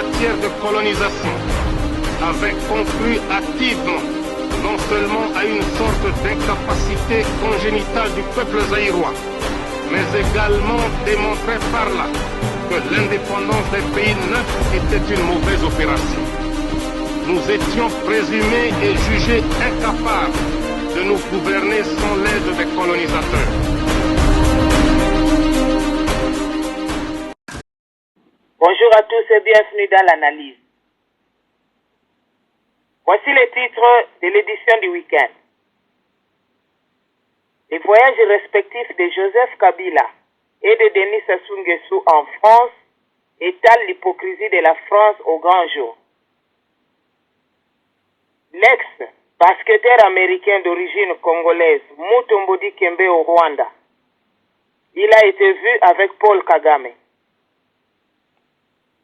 matière de colonisation avait conclu hâtivement non seulement à une sorte d'incapacité congénitale du peuple zaïrois, mais également démontré par là que l'indépendance des pays neufs était une mauvaise opération. Nous étions présumés et jugés incapables de nous gouverner sans l'aide des colonisateurs. Bonjour à tous et bienvenue dans l'analyse. Voici les titres de l'édition du week-end. Les voyages respectifs de Joseph Kabila et de Denis Sassou Nguesso en France étalent l'hypocrisie de la France au grand jour. L'ex-basketteur américain d'origine congolaise Mutombo Dikembe au Rwanda. Il a été vu avec Paul Kagame.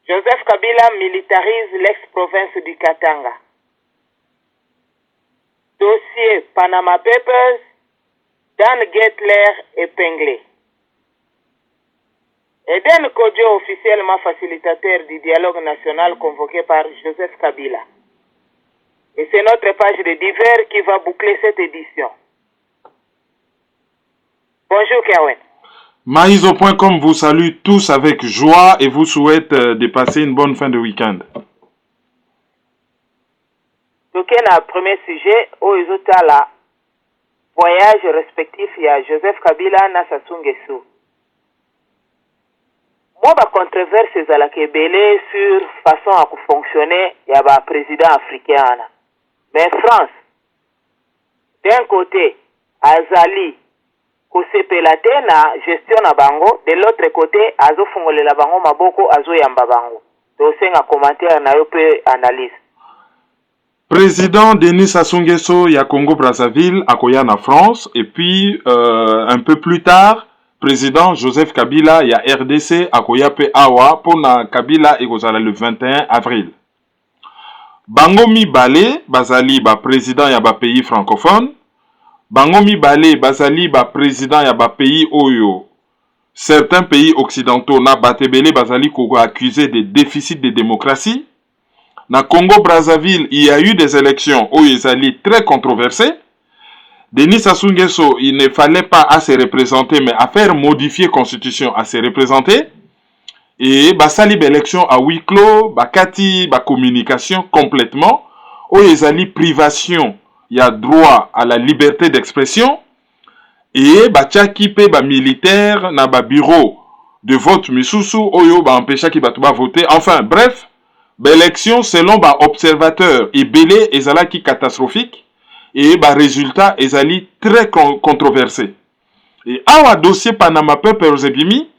Joseph Kabila militarise l'ex-province du Katanga. Dossier Panama Papers, Dan Gettler épinglé. Eden Kodjo, officiellement facilitateur du dialogue national convoqué par Joseph Kabila. Et c'est notre page de divers qui va boucler cette édition. Bonjour Kerwin. Maïso.com vous salue tous avec joie et vous souhaite de passer une bonne fin de week-end. Donc, un premier sujet, où ils ont la voyage respectif, il y a Joseph Kabila na Sassou Nguesso. Moi, ma controverse est à la Kébélé sur façon à fonctionner, il y a un président africain. Mais France, d'un côté, Azali, Kosepelate na gestion na bango, de l'autre côté, Azo fungole la bango maboko, Azo yamba bango. Donc, c'est un commentaire na yo pe analyse. Président Denis Sassou Nguesso ya Congo Brazzaville akoya na France et puis un peu plus tard président Joseph Kabila ya RDC akoya pe awa pona Kabila ekozala le 21 avril. Bango mibale bazali ba président ya ba pays francophone, bango mibale bazali ba président ya ba pays oyo certains pays occidentaux na batebele bazali ko accusé de déficit de démocratie. Na Congo Brazzaville, il y a eu des élections où ils allaient très controversées. Denis Sassou Nguesso, il ne fallait pas à se représenter, mais à faire modifier la constitution à se représenter. Et basali élection à huis clos, bakati ba communication complètement. Où ils allaient privation, il y a droit à la liberté d'expression. Et bachaki pe ba militaire na ba bureau de vote misusu oyo ba empêcha ki batuba voter. Enfin, bref. L'élection selon ba observateur et belé ezalaki catastrophique et ba résultat ezali très controversé. Et awa dossier Panama Papers ebimi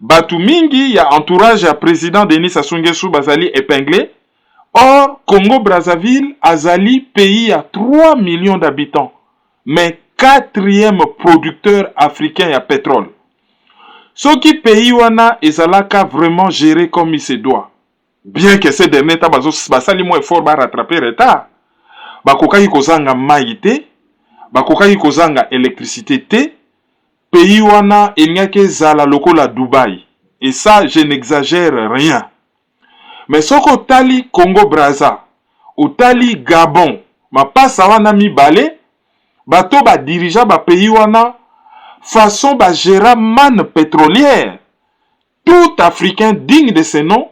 batu mingi ya entourage ya président Denis Sassou Nguesso bazali épinglé. Or Congo Brazzaville azali pays à 3 millions d'habitants mais 4e producteur africain ya pétrole. Ce qui pays wana ezalaka vraiment géré comme il se doit. Bien que ces derniers temps, basali mo effort ba rattraper retard. Bakokaki kozanga maïté, bakokaki kozanga électricité te, pays wana enyake zala lokola Dubaï. Et ça, je n'exagère rien. Mais soko tali Congo Brazza, ou tali Gabon, ma passa wana mibale, bato ba dirigeant ba pays wana façon ba gérer manne pétrolière. Tout Africain digne de ce nom.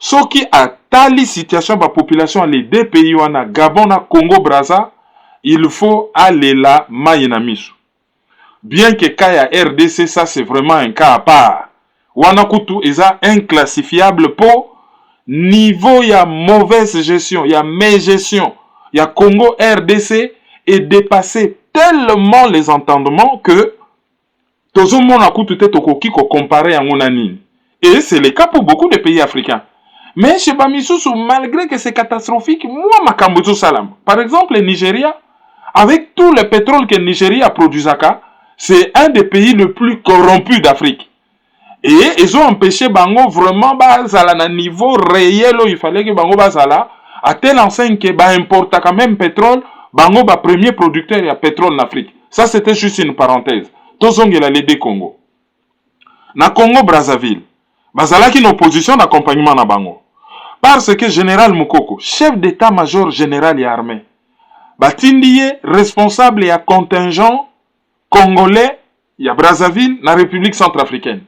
Ce qui a tali situation de la population les deux pays wana Gabon na Congo Brazza, il faut aller là maïnamisu. Bien que kaya RDC ça c'est vraiment un cas à part. Wana kutu eza inclassifiable pour niveau ya mauvaise gestion, ya mégestion. Ya Congo RDC est dépassé tellement les entendements que tozo mona kutu te tokoki ko comparer à ngonanini. Et c'est le cas pour beaucoup de pays africains. Mais chez Bamisusu, malgré que c'est catastrophique, moi, ma Kambuzo Salam. Par exemple, le Nigeria, avec tout le pétrole que le Nigeria produit, c'est un des pays les plus corrompus d'Afrique. Et ils ont empêché Bango vraiment à un niveau réel où il fallait que Bango Bazala, à telle enseigne que bah importe quand même pétrole, Bango ba premier producteur de pétrole en Afrique. Ça c'était juste une parenthèse. Tozong la Lede Congo. Na Congo Brazzaville. Bazala qui une opposition d'accompagnement na Bango. Parce que général Mukoko, chef d'état-major général et armée, batindi responsable et contingent congolais ya Brazzaville na République centrafricaine.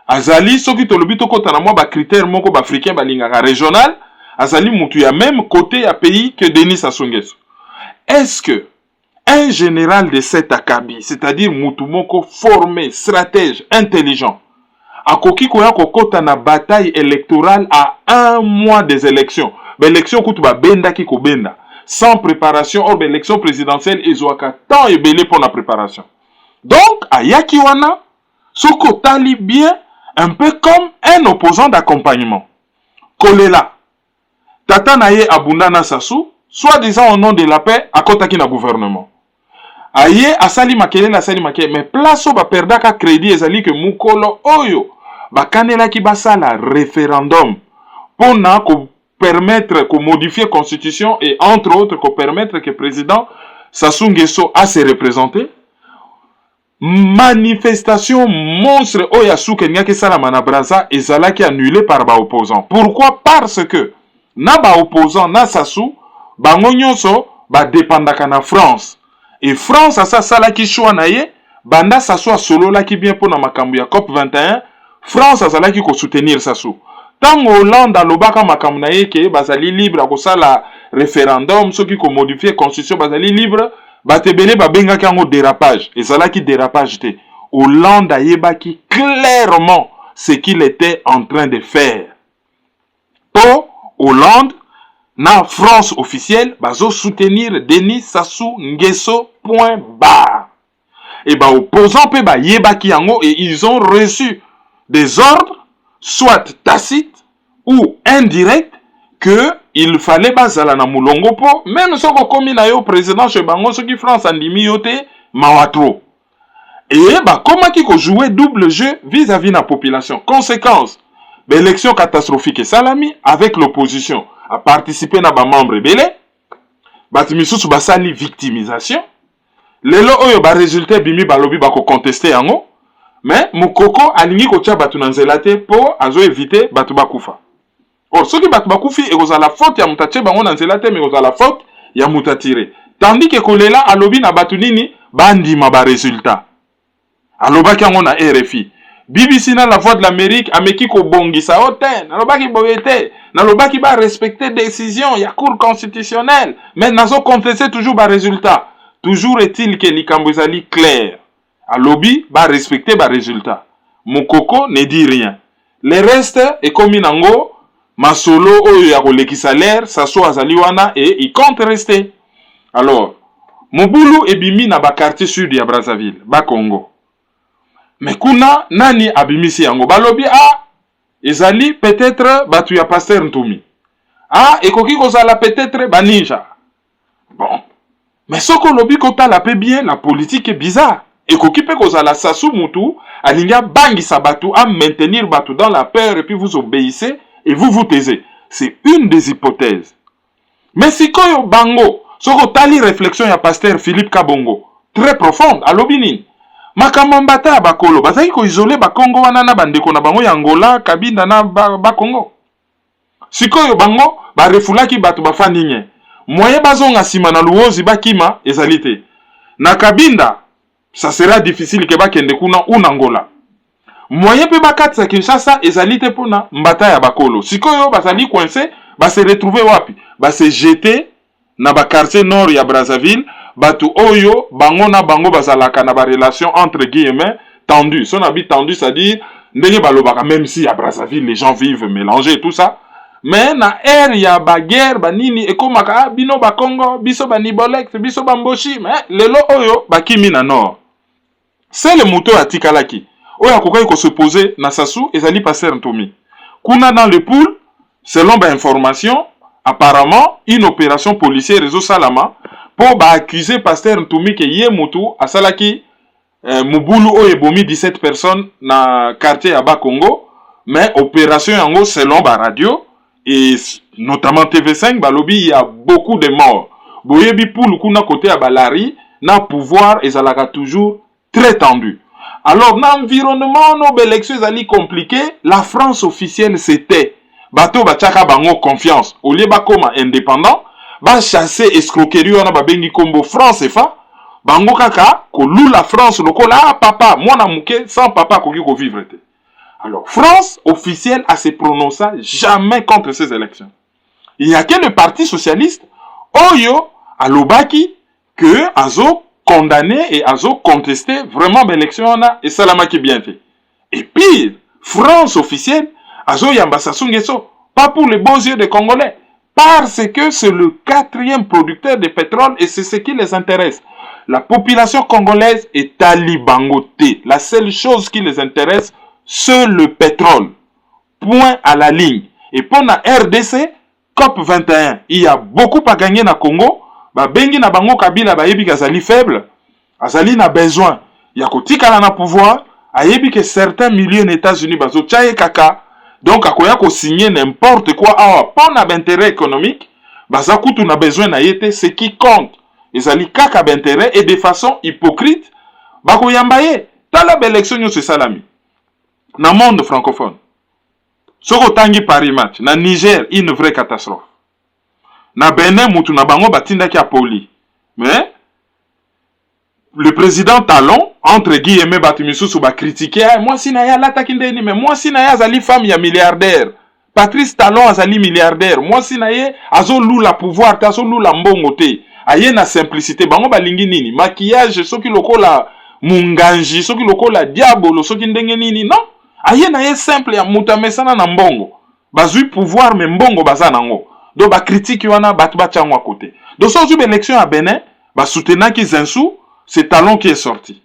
Azali soki tolobi tokota na mwa ba critère moko ba africain balingaka régional, azali mutu ya même côté ya pays que Denis Sassou Nguesso. Est-ce que un général de cet acabit, c'est-à-dire mutu moko formé, stratège, intelligent, akoki koya kokota na bataille électorale à 1 mois des élections, l'élection kutu ba benda ki ko benda, sans préparation, or l'élection présidentielle ezwaka tant ebele pour la préparation. Donc ayaki wana soko tali bien un peu comme un opposant d'accompagnement. Kolela tata naye abundana Sassou, soi-disant au nom de la paix, akotaki na gouvernement. Aye asali makelele asali makelele, mais place ba perdaka crédit ezali que mukolo oyo bakanela ki basala référendum pour na ko permettre ko modifier constitution et entre autres ko permettre que président Sassou Nguesso a se représenter. Manifestation monstre oya souke nyake salama na Brazza ezalaki annulé par ba opposants. Pourquoi? Parce que na ba opposant na Sassou bango nyonso ba dépendaka na France. Et France asa salaki choix na ye banda Sassou a solo laki bien pour na makambu ya COP 21, France azalaki ko soutenir Sassou. Tango Hollande alobaka makambu na ye ke bazali libre ko sala référendum soki ko modifier constitution bazali libre, batebele babengaki yango dérapage. Ezalaki dérapage te. Hollande ayebaki clairement ce qu'il était en train de faire. Po Hollande na France officielle bazo soutenir Denis Sassou Nguesso point barre. Et ba opposant pe ba yebaki yango et ils ont reçu des ordres soit tacites ou indirects que il fallait bazala na mulongo po même soko komi na yo président chez bango soki France andimi yote mawatro. Et ba komaki ko jouer double jeu vis-à-vis na population. Conséquence, l'élection catastrophique et salami avec l'opposition a participé na ba membre belé. Batimisusu basali victimisation. Lelo oyo ba résultat bimi balobi ba ko contester yango. Mais Mukoko alingi ko tia batu na nzela te po azo éviter batu bakufa. Or soki batu bakufi ekoza la faute ya mutache bango na nzela te mais ekoza la faute ya mutatire. Tandis que Kolela alobi na batu nini bandima ba résultat. Alobaki yango na RFI. BBC na la voix de l'Amérique ameki ko bongisa ote, nalobaki boyete, nalobaki ba respecter décision ya cour constitutionnelle, mais nazo contester toujours ba résultat. Toujours est-il que likambo ezali clair. Alobi ba respecter ba résultat. Mukoko ne dit rien. Le reste est comme nango masolo oyo ya kolekisa l'air, Sassou azali wana et il compte rester. Alors, Mobulu ebimi na ba quartier sud ya Brazzaville, ba Congo. Mais kuna nani abimisi yango balobi ezali peut-être batu ya Pasteur Ntumi. Ekoki kozala peut-être baninja. Bon. Mais soko lobi kota la pe bien la politique est bizarre. Ekoki pe kozala Sassou mutu alinga bangisa batu à maintenir batu dans la peur et puis vous obéissez et vous vous taisez. C'est une des hypothèses. Mais si koyo bango soko tali réflexion ya Pasteur Philippe Kabongo très profonde alobi nini? Makamambata bakolo bazaki ko isoler bakongo wana na bandeko na bango ya Angola Kabinda na bakongo. Sikoyo bango ba refulaki batu bafandi nye. Moye bazonga sima na luozi bakima ezalite. Na Kabinda ça sera difficile ke bakende kuna ou Angola. Moye pe bakatsa Kinshasa ezalite pona mbata ya bakolo. Sikoyo bazali coincé ba se retrouver wapi? Ba se jeter na ba quartier nord ya Brazzaville. Batu oyo bango na bango bazalaka na ba relation entre guillemets tendu. Son habit tendu, c'est-à-dire ndenge balobaka même si à Brazzaville les gens vivent mélangés tout ça. Mais na ère ya ba guerre banini ekomaka bino ba Congo, biso ba Nibolex, biso ba Mboshi, mais lelo oyo bakimi na nord. C'est le moto atikalaki. Oyo akokai ko se poser na Sassou ezali Pasteur Ntumi. Kuna dans le pool, selon ba information, apparemment une opération policière réseau Salama pour accuser Pasteur Ntumi que ye mutu asalaki Mobulu oyo bomi 17 personnes na quartier ya Congo, mais opération yango selon ba radio et notamment TV5 balobi il y a beaucoup de morts. Boyebi poul kuna côté ya Balari na pouvoir ezalaka toujours très tendu. Alors dans l'environnement no élection ezali compliqué, la France officielle c'était bato bachaka bango confiance au lieu bakoma indépendant ba chasser escroquerie wana babengi kombo France fa bango kaka kolula France lokola papa mwana muke sans papa koki ko vivre te. Alors France officielle a se prononcé jamais contre ces élections. Il y a que le parti socialiste oyo alobaki que azo condamné et azo contesté vraiment l'élection et salamaki bien fait. Et pire, France officielle azo yamba sasungeso pas pour les beaux yeux des Congolais parce que c'est le 4e producteur de pétrole et c'est ce qui les intéresse. La population congolaise est talibangotée. La seule chose qui les intéresse, c'est le pétrole. Point à la ligne. Et pour la RDC, COP 21, il y a beaucoup à gagner na Congo. Ba bengi na bango Kabila ba yebi kazali faible. Azali na besoin. Ya kotika na pouvoir. Ayebi que certains millions d'États-Unis bazo chaye kaka. Donc akoya ko signer n'importe quoi. Ah, pas na d'intérêt économique. Baza kutu na besoin na yete. Ce qui compte. Ezali kaka d'intérêt et de façon hypocrite. Bako yambaye. Tala l'élection yo se salami. Na monde francophone. Soko tangi Paris match. Na Niger, une vraie catastrophe. Na Benin, mutu na bango batinda ki apoli. Mais, le président Talon, entre guillemets, batimisusu ba critiquer, moi si na ya l'atakindeni, mais moi si na ya azali femme ya milliardaire. Patrice Talon azali milliardaire. Moi si na ye, azo lou la pouvoir, azo lou la mbongo te. Aye na simplicité, bango balingi nini. Maquillage, soki loko la munganji, soki loko la diabolo, soki ndenge nini, non. Aye na ye simple ya muta mesana na mbongo. Bazui pouvoir me mbongo baza nango. Donc ba critique wana bat chango à côté. Donc sans une élection à Benin, ba soutenir ki Zensou, c'est Talon qui est sorti.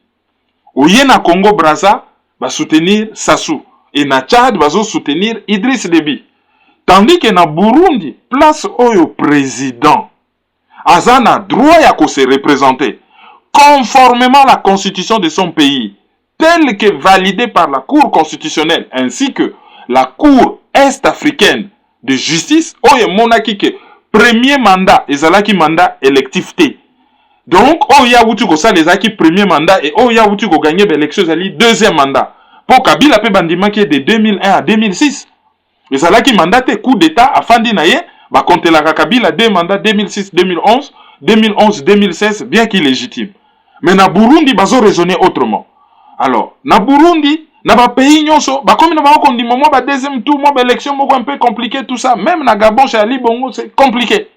Au na Congo Brazza, ba soutenir Sassou et na Tchad bazo soutenir Idriss Déby. Tandis que na Burundi, place oyo président azana droit ya ko se représenter conformément à la constitution de son pays, telle que validée par la Cour constitutionnelle ainsi que la Cour est-africaine de justice, oye monaki que premier mandat ezalaki mandat électif te. Donc oya wutu ko sa ezalaki premier mandat et oya wutu ko gagner l'élection ezali deuxième mandat. Pour Kabila pe bandima qui est de 2001 à 2006. Ezalaki mandat te coup d'état afandi na ye ba kontelaka Kabila deux mandats 2006-2011, 2011-2016 bien qu'il légitime. Mais na Burundi bazo raisonner autrement. Alors, na Burundi na ba pays nyonso ba comme na ba kondima mo ba deuxième tour mo ba élection moko un peu compliqué tout ça même na Gabon chez Ali Bongo c'est compliqué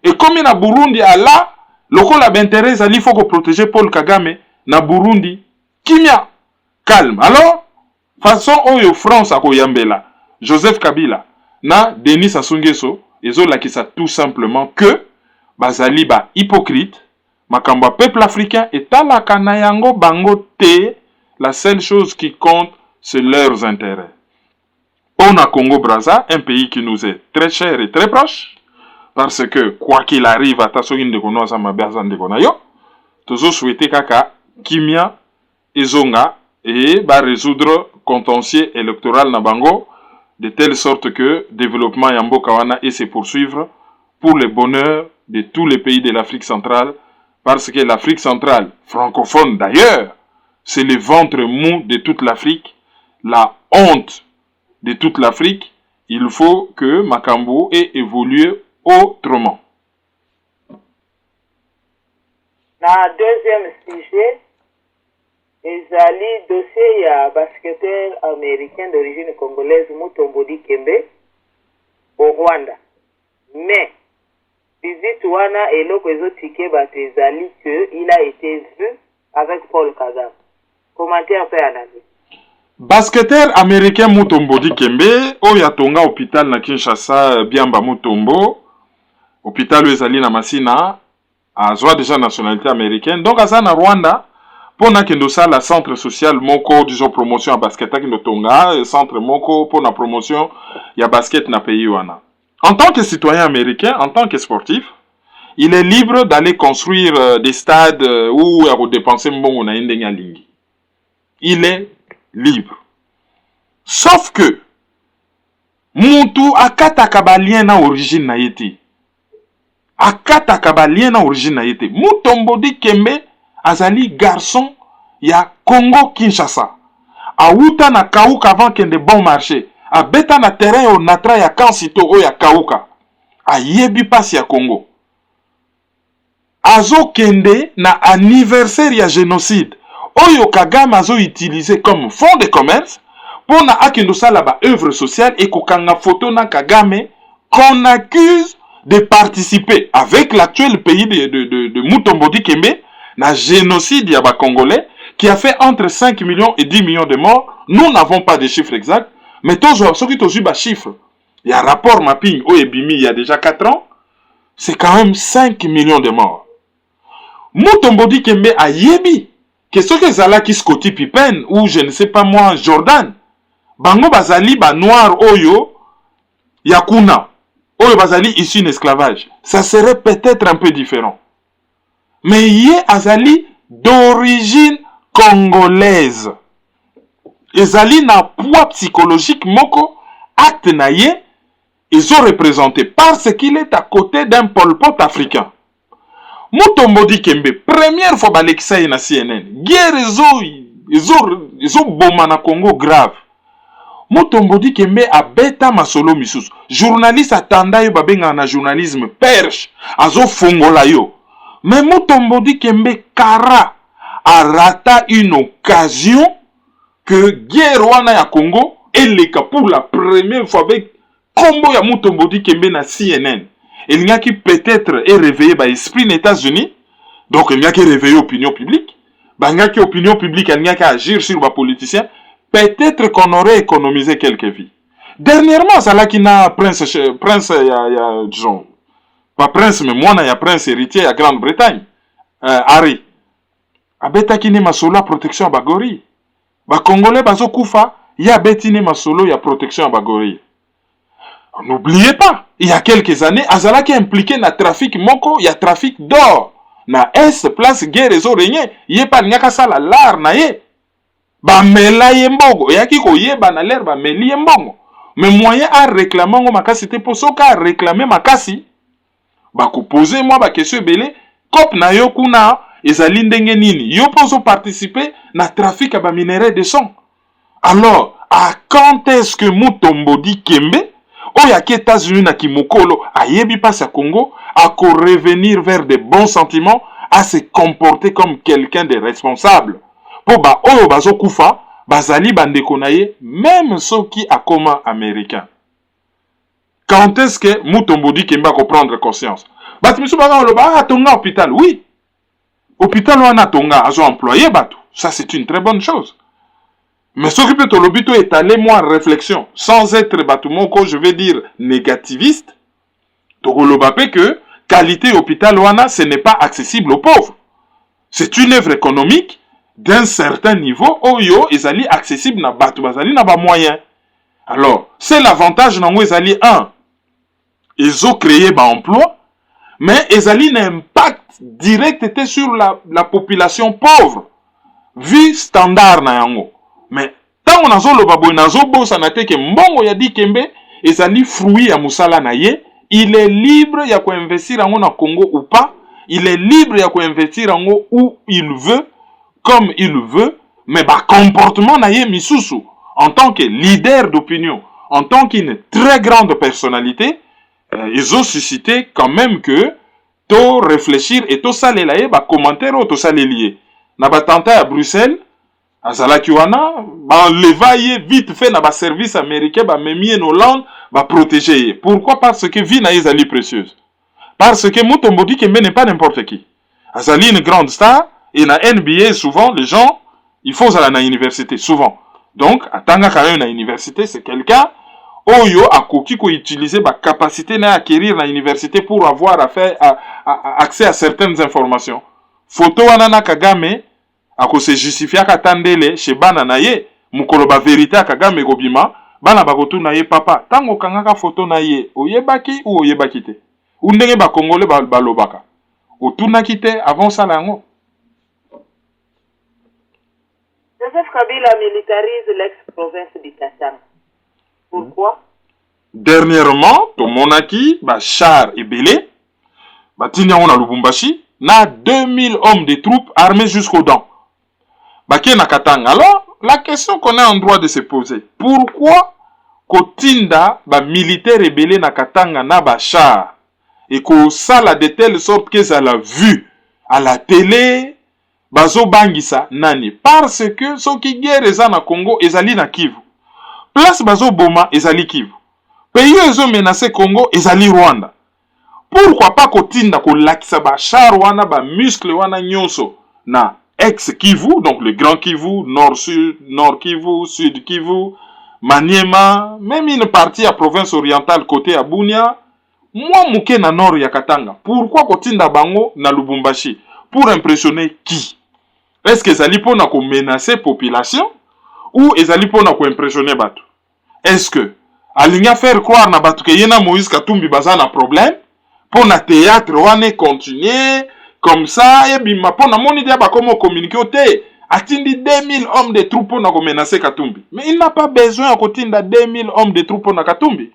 et comme na Burundi ala lokola d'intérêt ali faut ko protéger Paul Kagame na Burundi kimia calme alors façon oyo France akoyambela Joseph Kabila na Denis Sassou Nguesso ezola ki ça tout simplement que bazali ba hypocrite makambo peuple africain etalaka na yango bango te. La seule chose qui compte, c'est leurs intérêts. On a Congo-Brazza, un pays qui nous est très cher et très proche, parce que, quoi qu'il arrive, à Tassoyin de Konoza, ma berzan de Konayo, toujours souhaité kaka, Kimia, Ezonga, et va résoudre contentieux électoral na bango, de telle sorte que développement Yambo Kawana et se poursuivre pour le bonheur de tous les pays de l'Afrique centrale, parce que l'Afrique centrale, francophone d'ailleurs, c'est le ventre mou de toute l'Afrique, la honte de toute l'Afrique. Il faut que Makambo ait évolué autrement. Na deuxième sujet, ezali dossier ya basketteur américain d'origine congolaise Mutombo Dikembe au Rwanda. Mais visite wana eloko ezotike bato ezali que il a été vu avec Paul Kagame. Commentaire fait analyse. Basketteur américain Mutombo Dikembe, oya tonga hôpital na Kinshasa Biamba Mutombo, hôpital ezali na Masina, azwa déjà nationalité américaine. Donc aza na Rwanda, pona kendo sala centre social moko disons promotion à basket kendo tonga, centre moko pona promotion ya basket na pays wana. En tant que citoyen américain, en tant que sportif, il est libre d'aller construire des stades où il dépenser mbongo na ndenge lingi. Il est libre. Sauf que Muntu akataka balien na origine na yete. Akataka balien na origine na yete. Mutombo Dikembe azali garçon ya Congo Kinshasa. Awuta na Kaouk avant kende bon marché. abeta na terrain au natra ya Kansito o ya Kauka ayebi pasi ya Congo azo kende na anniversaire ya génocide oyo Kagame azo utiliser comme fonds de commerce pour na akendo sala ba œuvre sociale et kokanga photo na Kagame qu'on accuse de participer avec l'actuel pays de Mutombo Dikembe na génocide ya ba Congolais qui a fait entre 5 millions et 10 millions de morts. Nous n'avons pas de chiffres exacts, mais ceux qui ont eu chiffres, il y a un rapport mapping au Ebimi il y a déjà 4 ans, c'est quand même 5 millions de morts. Mutombo Dikembe a yebi que ce que Zala qui Scotty Pippen ou je ne sais pas moi Jordan, bango bazali ba noir oyo yakuna, oyo bazali issu d'esclavage, ça serait peut-être un peu différent. Mais yé azali d'origine congolaise. Ezali na poids psychologique moko acte na ye, ils ont représenté parce qu'il est à côté d'un Pol Pot africain. Mutombo Dikembe, première fois balekisa na CNN, guerre ezo boma na Congo grave. Mutombo Dikembe a beta masolo misusu. Journaliste atanda yo babenga na journalisme perche, azo fongola yo. Mais Mutombo Dikembe kara a rata une occasion que guerre wana ya Congo eleka pour la première fois avec combo ya Mutombo Dikembe na CNN. Il n'y a qui peut-être est réveillé par l'esprit des États-Unis, donc il n'y a qui réveiller l'opinion publique, il n'y a qui opinion publique, il n'y a qui agir sur les politiciens, peut-être qu'on aurait économisé quelques vies. Dernièrement, ça là qui n'a prince, disons, pas prince, mais moi, il y a prince héritier à Grande-Bretagne, Harry. Abeta qui n'est ma solo à protection à Bagori. Ba Congolais, bazo koufa, il y a betine ma solo, il y a protection à Bagori. N'oubliez pas, il y a quelques années, Azala qui est impliqué dans le trafic moko, il y a trafic d'or. Na S, place guerre, les oreillers, il n'y a pas de nyakasala, l'art, na ye. Ba mela yembongo, il y a qui koye, ba na l'air, ba meli yembongo. Mais moyen à réclamer, makasi, te pour soka à réclamer makasi. Ba ko poser, moi, ba question belé, kop na yo kuna, ezali ndenge nini. Yo poso participer na trafic à ba minerai de son. Alors, à quand est-ce que Mutombo Dikembe, oya ki États-Unis na kimokolo ayebi passe à Congo à revenir vers de bons sentiments, à se comporter comme quelqu'un de responsable pour ba oyo bazo kufa bazali bandeko na ye même ceux qui a commun américain. Quand est-ce que Mutombo Dikembe va prendre conscience? Batimisu baga loba atonga hôpital, oui, hôpital wana tonga azo employé bato, ça c'est une très bonne chose. Mais ce qui peut te l'obito est aller moi en réflexion, sans être batumoko, je vais dire négativiste, to que qualité hôpital wana, ce n'est pas accessible aux pauvres. C'est une œuvre économique d'un certain niveau, oyo, ezali accessible na batu, bazali na ba moyen. Alors, c'est l'avantage nango ezali un, ils ont créé ba emploi, mais ezali na impact direct était sur la population pauvre, vu standard na yango. Mais tant on a zo loba boy nazo bosa na te ke mbongo ya Dikembe ezali fruit ya musala na ye, il est libre ya ko investir en Congo ou pas, il est libre ya ko investir en où il veut, comme il veut, mais ba comportement na ye misusu en tant que leader d'opinion, en tant qu'une très grande personnalité, ils ont suscité quand même que to réfléchir et to salé la ye ba commentaire ou to salé lié. Na ba tenta à Bruxelles azalaki wana ba levaye vite fait na ba service américain ba memie en Hollande ba protéger. Pourquoi? Parce que vie na ezali précieuse. Parce que Mutombo Dikembe n'est pas n'importe qui. Azali une grande star et na NBA souvent les gens il faut aller à l'université souvent. Donc atanga quand même à l'université c'est quelqu'un oyo akoki ko utiliser ba capacité na acquérir na université pour avoir accès à certaines informations. Photo wana na Kagame ako se justifier ka tandele chez bana na ye mukolo ba vérité Kagame kobima bana bakotu na ye papa tango kangaka photo na ye oyebaki ou oyebaki te ou ndenge ba congolais ba lobaka otuna kite avant ça lango. Joseph Kabila militarise l'ex-province du Katanga. Pourquoi? Dernièrement, Tomonaki, char et belé, Tinia on a Lubumbashi, na 2000 hommes de troupes armés jusqu'aux dents. Baké na Katanga. Alors, la question qu'on a en droit de se poser, pourquoi kotinda ba militaire rebelle na Katanga na ba char et ko sala de telle sorte que ça l'a vu à la télé bazo bangisa nani parce que soki guerre eza na Congo ezali na Kivu place bazo boma ezali Kivu pays ezo menacer Congo ezali Rwanda. Pourquoi pas kotinda ko lakisa ba char wana ba muscle wana nyonso na ex Kivu, donc le Grand Kivu, Nord-Sud, Nord Kivu, Sud Kivu, Maniema, même une partie à province orientale côté à Bunia, moi mouké na nord ya Katanga. Pourquoi kotinda bango na Lubumbashi? Pour impressionner qui? Est-ce que ezali pona ko menacer population ou ezali pona ko impressionner batu? Est-ce que alinga faire croire na batu ke yena Moïse Katumbi baza na problème pour na théâtre wane continuer comme ça et bima pour na moni dia ba comment communiquer au té atindi 2000 hommes de troupes pour na ko menacer Katumbi. Mais il n'a pas besoin à kotinda 2000 hommes de troupes pour na Katumbi.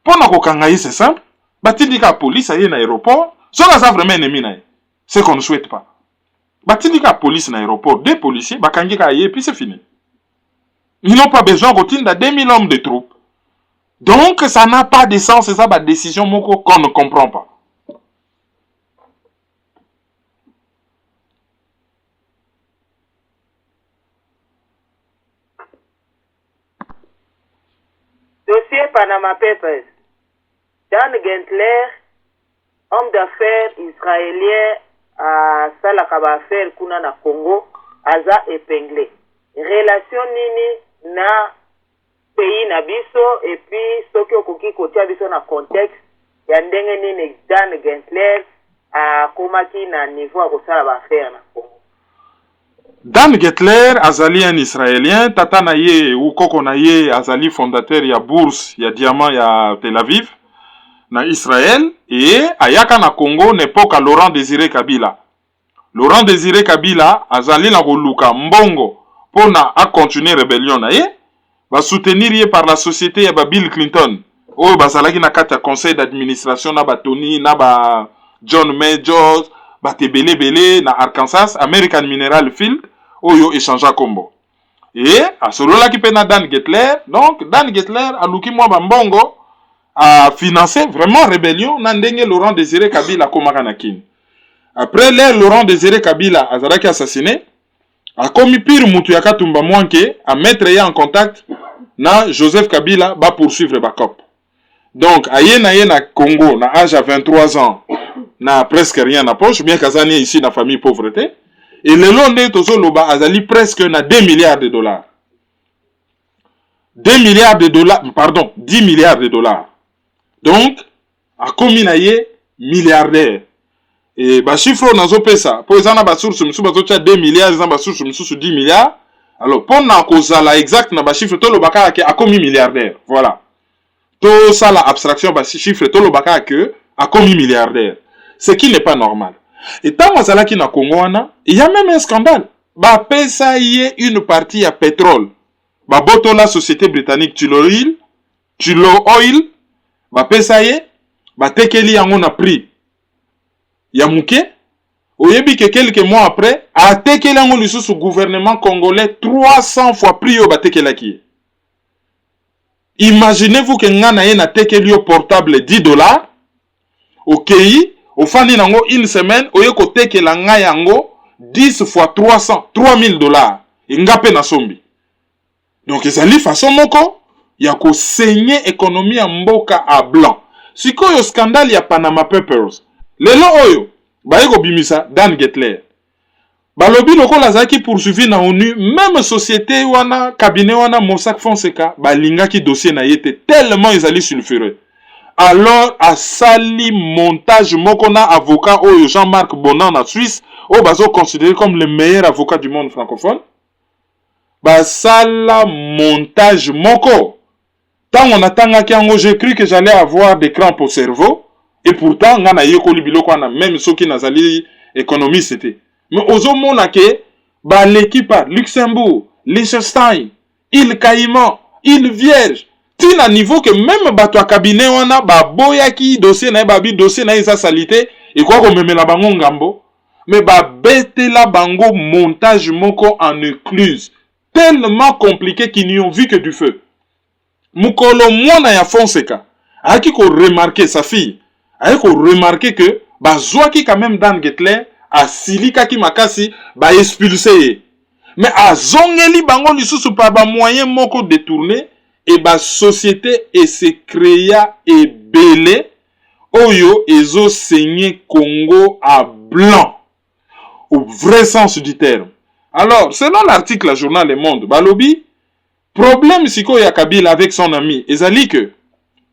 Pour na ko kangayi c'est simple. Batindi ka police aye na aéroport, ça ça vraiment ennemi na. C'est qu'on ne souhaite pas. Batindi ka police na aéroport, des policiers bakangi ka aye puis c'est fini. Ils n'ont pas besoin de kotinda 2000 hommes de troupes. Donc ça n'a pas de sens, c'est ça ma décision moko qu'on ne comprend pas. Dossier Panama Papers. Dan Gentler, homme d'affaires israélien à Salakaba affaire kuna na Congo, aza épinglé. Relation nini na pays na biso et puis soki okoki kotia biso na contexte ya ndenge nini Dan Gentler a komaki na niveau ya kosala ba affaire na Congo. Dan Gentler azali un israélien, tata na ye ou koko na ye azali fondateur ya bourse ya diamant ya Tel Aviv na Israël et ayaka na Congo n'époque à Laurent Désiré Kabila. Laurent Désiré Kabila azali na koluka mbongo pona a continuer rébellion na ye va soutenir ye par la société ya Bill Clinton. Oh bazalaki na kata conseil d'administration na ba Tony na ba John Majors ba tebele bele na Arkansas American Mineral Field oyo échangea kombo. Et a solola ki pena Dan Gentler, donc Dan Gentler a luki mwa ba mbongo a financé vraiment rébellion na ndenge Laurent Désiré Kabila komaka na Kini. Après l'ère Laurent Désiré Kabila azalaki assassiné, a commis pire mutu ya Katumba Mwanke a mettre ya en contact na Joseph Kabila ba poursuivre ba cop. Donc aye na Congo na âge à 23 ans na presque rien na poche bien kazani ici na famille pauvreté et le long de tozo loba azali presque na 2 milliards de dollars. 2 milliards de dollars, pardon, 10 milliards de dollars. Donc, a commis na ye milliardaire. Et ba chiffre nazo pesa, pour ezana ba source musu bazo tia 2 milliards, ezana ba source musu 10 milliards. Alors, pour na kozala exact na ba chiffre to lo baka ke a commis milliardaire. Voilà. To ça la abstraction ba chiffre to lo baka ke a commis milliardaire. Ce qui n'est pas normal. Et tant mazala ki na Congo wana, il y a même un scandale. Ba pesa ye une partie à pétrole. Ba boto la société britannique Tullow Oil, ba pesa ye, ba tekeli yango na prix. Ya muke, oyebi que quelques mois après, a tekeli yango lisusu gouvernement congolais 300 fois prix yo ba tekela ki. Imaginez-vous que ngana ye na tekeli yo portable $10, okei, ofandi nango une semaine, oye ko tekela nga yango 10 fois 300, $3000. Ngape na sombi. Donc, ezali façon moko, ya ko saigner économie ya mboka à blanc. Sikoyo scandale ya Panama Papers. Lelo oyo, baeko bimisa Dan Gentler. Balobi lokola azaki poursuivi na ONU, même société wana, cabinet wana Mossack Fonseca, balingaki dossier na yete tellement ezali sulfureux. Alors, a sali montage moko na avocat oyo Jean-Marc Bonan na Suisse, oyo bazo considéré comme le meilleur avocat du monde francophone. Basala montage moko. Tant on attend j'ai cru que j'allais avoir des crampes au cerveau. Et pourtant, ngana yekoli biloko na même ceux qui nazali économie c'était. Mais ozo monake, ba l'équipe Luxembourg, Liechtenstein, Île Caïman, Île Vierge. Tina niveau que même bato cabinet wana ba boyaki dossier na ba bi dossier na isa salité et quoi ko memela bango ngambo. Mais ba bete la bango montage moko en écluse. Tellement compliqué qu'ils n'y ont vu que du feu. mukolo mwana ya Fonseca aki ko remarquer sa fille aki ko remarquer que bazwaki quand même Dan Getler asilika ki makasi ba expulser mais azongeli bango lisusu pa ba moyen moko détourné et ba société et se créa ebele oyo ezo saigner Congo à blanc au vrai sens du terme. Alors selon l'article journal Le Monde balobi problème siko ya Kabila avec son ami ezali que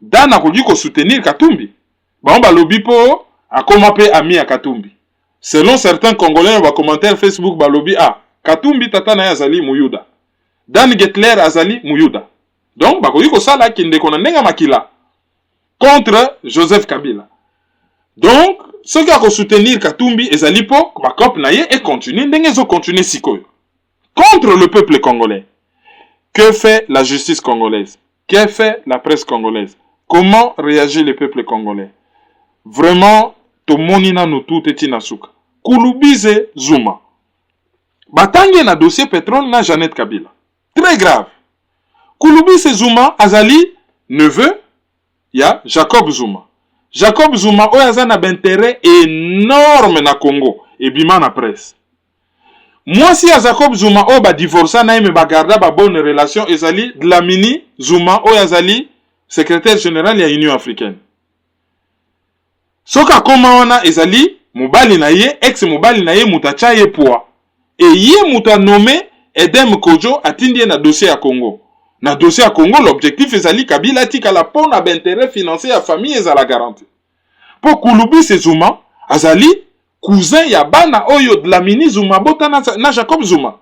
Dan akoki ko soutenir Katumbi ba balobi po akoma pe ami ya Katumbi. Selon certains Congolais ba commentaire Facebook balobi Katumbi tata na azali muyuda. Dan Getler azali muyuda. Donc bakoki ko sala kinde kona nenga makila contre Joseph Kabila. Donc ceux qui ont soutenir Katumbi ezali po bakop na ye et continue ndenge zo continuer sikoyo contre le peuple congolais. Que fait la justice congolaise? Que fait la presse congolaise? Comment réagit le peuple congolais? Vraiment tomonina no tout etina suka. Kulubize Zuma. Batange na dossier pétrole na Jeannette Kabila. Très grave. Kulubize Zuma azali neveu ya Jacob Zuma. Jacob Zuma oyaza na d'intérêt énorme na Congo et bima na presse. Moi si ya Jacob Zuma o ba divorça na me ba garda ba bonne relation ezali Dlamini Zuma oyazali secrétaire général ya Union africaine. Soka koma wana ezali mobali na ye ex mobali na ye mutacha ye poa. Et ye muta nommé Edem Kojo atindi na dossier à Congo. Na dossier à Congo l'objectif ezali Kabila tika la pon na intérêt financier à famille ezala garantie. Pour Kulubize Zuma azali cousin ya bana oyo Dlamini Zuma bota na Jacob Zuma.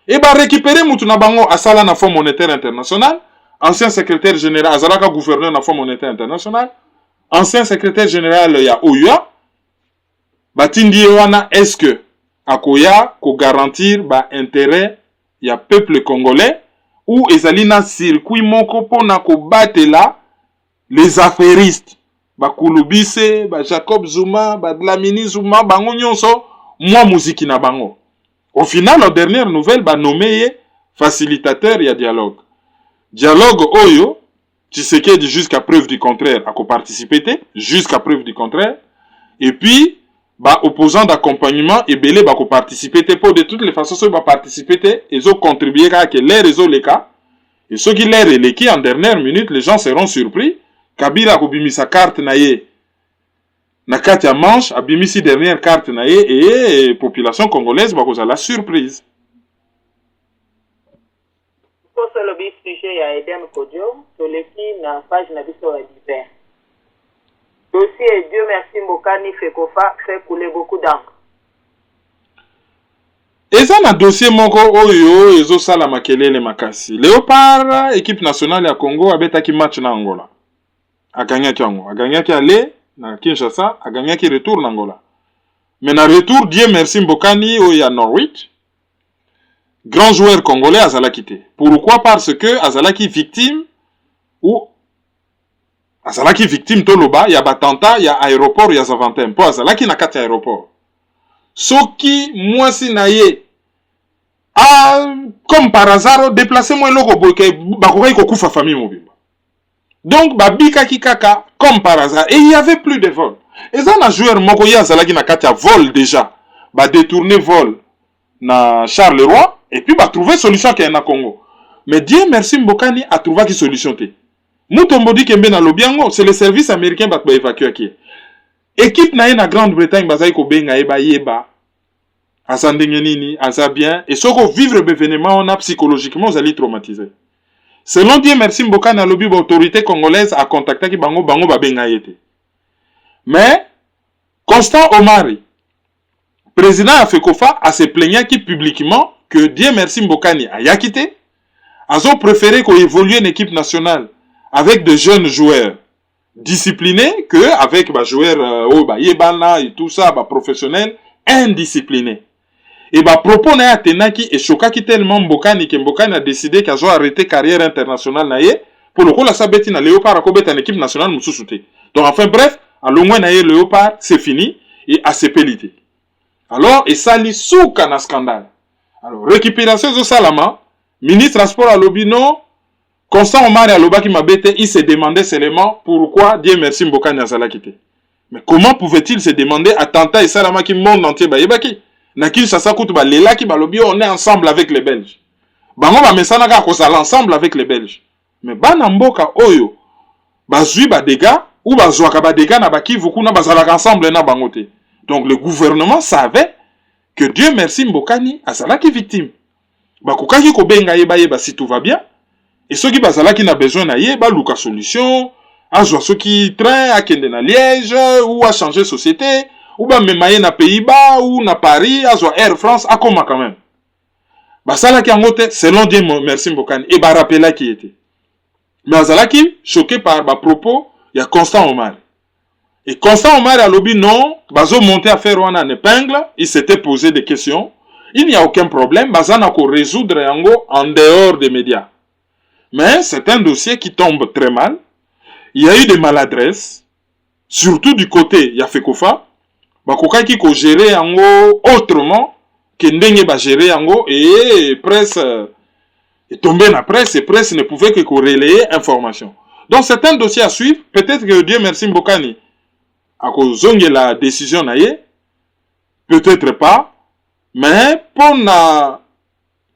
Et ba récupérer mutu na bango asala na Fonds monétaire international, ancien secrétaire général azalaka gouverneur na Fonds monétaire international, ancien secrétaire général ya OUA, batindi wana est-ce que akoya ko garantir ba intérêt ya peuple congolais ou ezali na circuit moko pona ko batela les affairistes ba Kulubize ba Jacob Zuma ba Dlamini Zuma bango nyonso mwa muziki na bango. Au final la dernière nouvelle ba nommé facilitateur ya dialogue oyo Tshisekedi jusqu'à preuve du contraire a co-participé jusqu'à preuve du contraire et puis ba opposant d'accompagnement et belé ba co-participer pour de toutes les façons ceux ba participer et ont contribué à que les réseaux les cas et ceux qui l'air les qui en dernière minute les gens seront surpris. Kabila ko bimisa carte na ye na kati ya manche a bimisi dernière carte na ye et population congolaise ba ko la surprise. Pour le sujet ya Edem Kojo sur les filles na page na biso ya divers. Dossier Dieu merci Mbokani Fekofa fait couler beaucoup d'encre. Eza na dossier moko oyo ezo sala makelele makasi. Léopard équipe nationale ya Congo abetaki match na Angola. Aganyaki yango, aganyaki aller na Kinshasa, aganyaki retour na Angola. Mais na retour Dieu merci Mbokani oyo ya Norwich. Grand joueur congolais azalaki te. Pourquoi? Parce que azalaki victime ou azalaki victime toloba ya batanta ya aéroport ya Zaventem. Po azalaki na kati aéroport. Soki mwasi na ye comme par hasard déplacer moi loko boke bakokai ko kufa famille mobimba. Donc babika kikaka comme par hasard et il y avait plus de vol. Et ça na joueur moko ya azalaki na kati ya vol déjà. Ba détourner vol na Charleroi et puis ba trouver solution qui na Congo. Mais Dieu merci Mbokani a trouvé qui solution te. Mutombodi kembe na lobiango c'est le service américain ba évacuer qui. Équipe na na Grande-Bretagne bazai ko benga eba yeba. Asandenge nini, asa bien et soko vivre l'événement on a psychologiquement zali traumatisé. Selon Dieu merci Mbokani na lobi ba autorité congolaise a contacté ki bango ba benga yete. Mais Constant Omari président a Fekofa a se plaigné qui publiquement que Dieu merci Mbokani a yakité. Azo préféré qu'on évolue une équipe nationale avec de jeunes joueurs disciplinés que avec ba joueurs yebana et tout ça ba professionnels indisciplinés. Et ba propos na tenaki et chokaki tellement Mbokani que Mbokani a décidé qu'il a arrêté carrière internationale na ye pour le coup la sabeti na Léopard ko bet en équipe nationale mususuté. Donc enfin bref, à l'ongwe na ye Léopard c'est fini et a sepelité. Alors et ça li souka na scandale. Alors récupération de Salama, ministre transport à Lobino, Constant Omar Alobaki Mabete, il se demandait seulement pourquoi Dieu merci Mbokani azalaki te. Mais comment pouvait-il se demander attentat et salama qui monde entier ba yebaki? Nakil Sasakout ba lelaki ba lobi on est ensemble avec les Belges. Bango ba mesana ka kozala ensemble avec les Belges. Mais bana mboka oyo bazui ba dégâts ou bazwaka ba dégâts na bakivu kuna bazalaka ensemble na bango te. Donc le gouvernement savait que Dieu merci Mbokani azalaki victime. Bakokaki kobenga yeba si tout va bien. Et ceux qui bazalaki na besoin na yeba luka solution, azwa ceux qui train à kende na Liège ou à changer société ou ba memaye na Pays-Bas ou na Paris, azwa Air France akoma quand même. Basalaki angote selon Dieu merci Mbokani et ba rappela qui était. Mais azalaki choqué par ba propos il y a Constant Omar. Et Constant Omar a lobby non, bazo monté à faire un épingle, il s'était posé des questions. Il n'y a aucun problème, bazana ko résoudre yango en dehors des médias. Mais c'est un dossier qui tombe très mal. Il y a eu des maladresses, surtout du côté Yafekofa. Bakokaki ko gérer yango autrement que ndenge ba gérer yango et presse est tombé na presse et presse ne pouvait que relayer information. Donc c'est un dossier à suivre. Peut-être que Dieu merci Mbokani à cause de la décision naie, peut-être pas, mais pour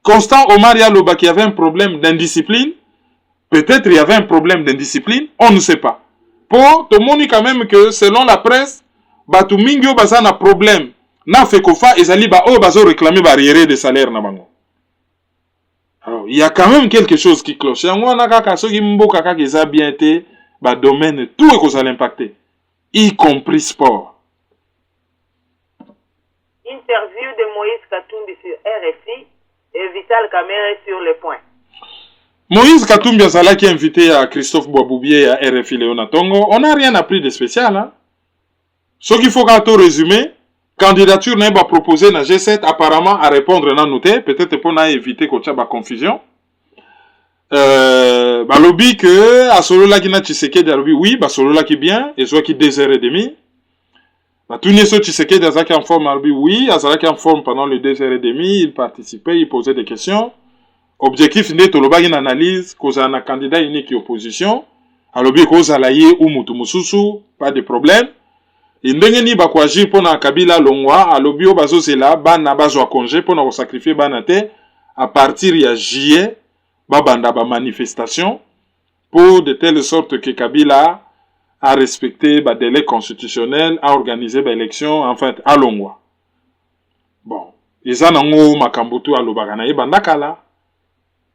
Constant Omar Yaloba qui avait un problème d'indiscipline, peut-être il y avait un problème d'indiscipline, on ne sait pas. Pour tout le monde quand même que selon la presse, Batu Mingyo baza na problème, na fekofa ezali ba o bazo réclamer barrière de salaire na bango. Alors il y a quand même quelque chose qui cloche. Yango na kaka soki mboka kaka eza bien te, ba domaine tout est cause l'impacter. Y compris sport. Interview de Moïse Katumbi sur RFI et Vital Kamerhe sur le point. Moïse Katumbi Azala qui est invité à Christophe Boisboubier à RFI Léona Tongo. On n'a rien appris de spécial. Hein? Ce qu'il faut quand on résume, candidature n'est pas proposée dans G7 apparemment à répondre dans noté. Peut-être pour éviter qu'on ait confusion. Lobby que à solo là qui n'a Tshisekedi lobby oui bah solo là qui bien et soit qui 2h30 bah tout n'est so Tshisekedi Azaki en forme lobby oui Azaki en forme pendant les 2h30 il participait il posait des questions objectif n'est to lobby une analyse cause un candidat unique opposition à lobby cause à laïe ou mutu mususu pas de problème et ndenge ni ba ko agir pour na Kabila Longwa à lobby o bazo zela bana bazwa congé pour na ko sacrifier banate à partir ya juillet babanda ba manifestation pour de telle sorte que Kabila a respecté ba délai constitutionnel, a organisé ba élection en fait à Longwa. Bon, eza nango makambutu alobaka na yebanda kala.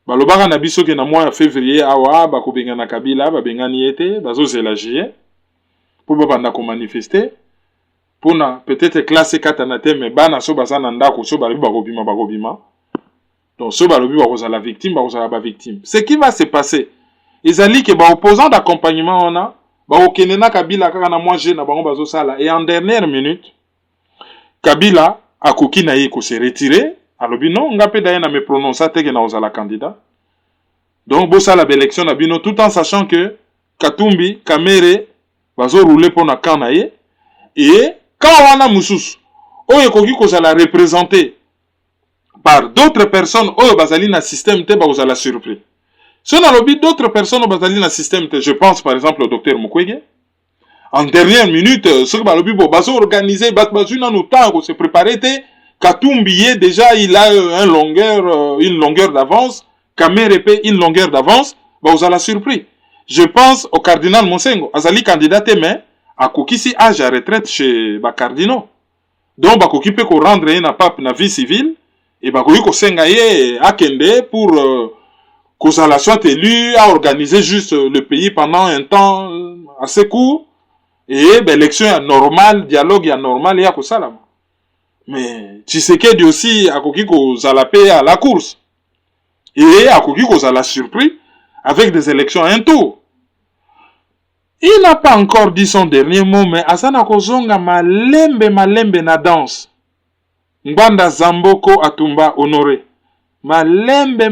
Ba lobaka na biso ke na mois de février awa ba ko benga na Kabila ba bengani ete bazo zela juillet pour babanda ko manifester pour na peut-être classe 4 na te mais bana so bazana ndako so ba bima. Donc, ceux qui la victime, la victime. Ce qui va se passer, ils ont dit que les opposants d'accompagnement, on a, Kabila, et en dernière minute, Kabila a coquille se retirer. Alors, non, on a peut me prononcer que la candidat. Donc, bossa la élection, tout en sachant que Katumbi, Kamerhe, va rouler pour la canaille. Et quand on a Moussous, on a la représenter par d'autres personnes au Bazalina système te ba la surpris. Si on a lobby d'autres personnes au Bazalina système te, je pense par exemple au docteur Mukwege. En dernière minute, ce que lobby bo bazo organisé bazuna no temps pour se préparer te Katumbi déjà il a une longueur d'avance, Kamerhe une longueur d'avance, ba la surpris. Je pense au cardinal Monsengo, azali candidat mais a kokisi âge à retraite chez ba cardinaux. Donc ba kokipe ko rendre na pape na vie civile. Et bah, ko senga ye akende pour que ça soit élu, à organiser juste le pays pendant un temps assez court. Et ben, l'élection est normale, dialogue est normal, et à ça. Mais Tshisekedi aussi a koki ko zalapé à la course. Et a koki ko zala surpris avec des élections à un tour. Il n'a pas encore dit son dernier mot, mais Asana Kozonga malembe na danse. Ngbanda Zamboko Atumba Honoré. Malembe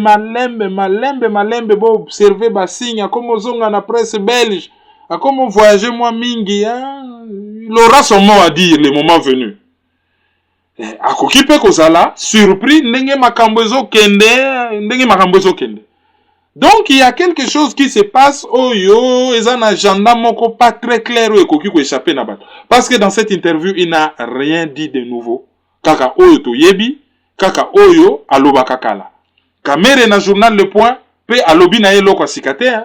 bo observer ba signe comme ozonga na presse belge, comme voyager moi mingi hein, il aura son mot à dire le moment venu. Akokipe kozala surpris ndenge makambo ezo kende. Donc il y a quelque chose qui se passe oyo et un agenda moko pas très clair ou ekoki ko échapper na bato. Parce que dans cette interview il n'a rien dit de nouveau. Kaka oyo to yebi, kaka oyo aloba kakala. Kamere na journal Le Point pe alobi na yelo kwa sikate hein.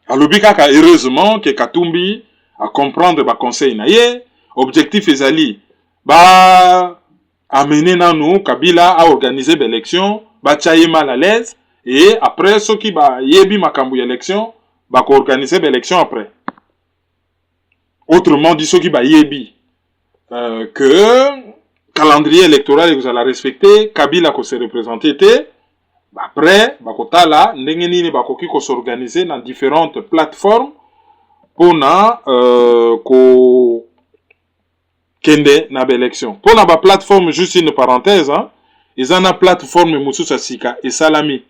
Alobi kaka heureusement que Katumbi a comprendre ba conseil na ye, objectif ezali ba amener na nous Kabila à organiser l'élection, ba tchaye mal à l'aise. Et après, ceux qui ba yebi makambu élection, ba ko organiser l'élection après. Autrement dit, ceux qui ba yebi que calendrier électoral vous allez respecter, Kabila ko se représenter, après, ba ko tala ndenge nini ba ko ki ko s'organiser dans différentes plateformes pour na ko kende na élection. Pour na ba plateforme juste une parenthèse, hein, ils en a plateforme mususa sika et salami.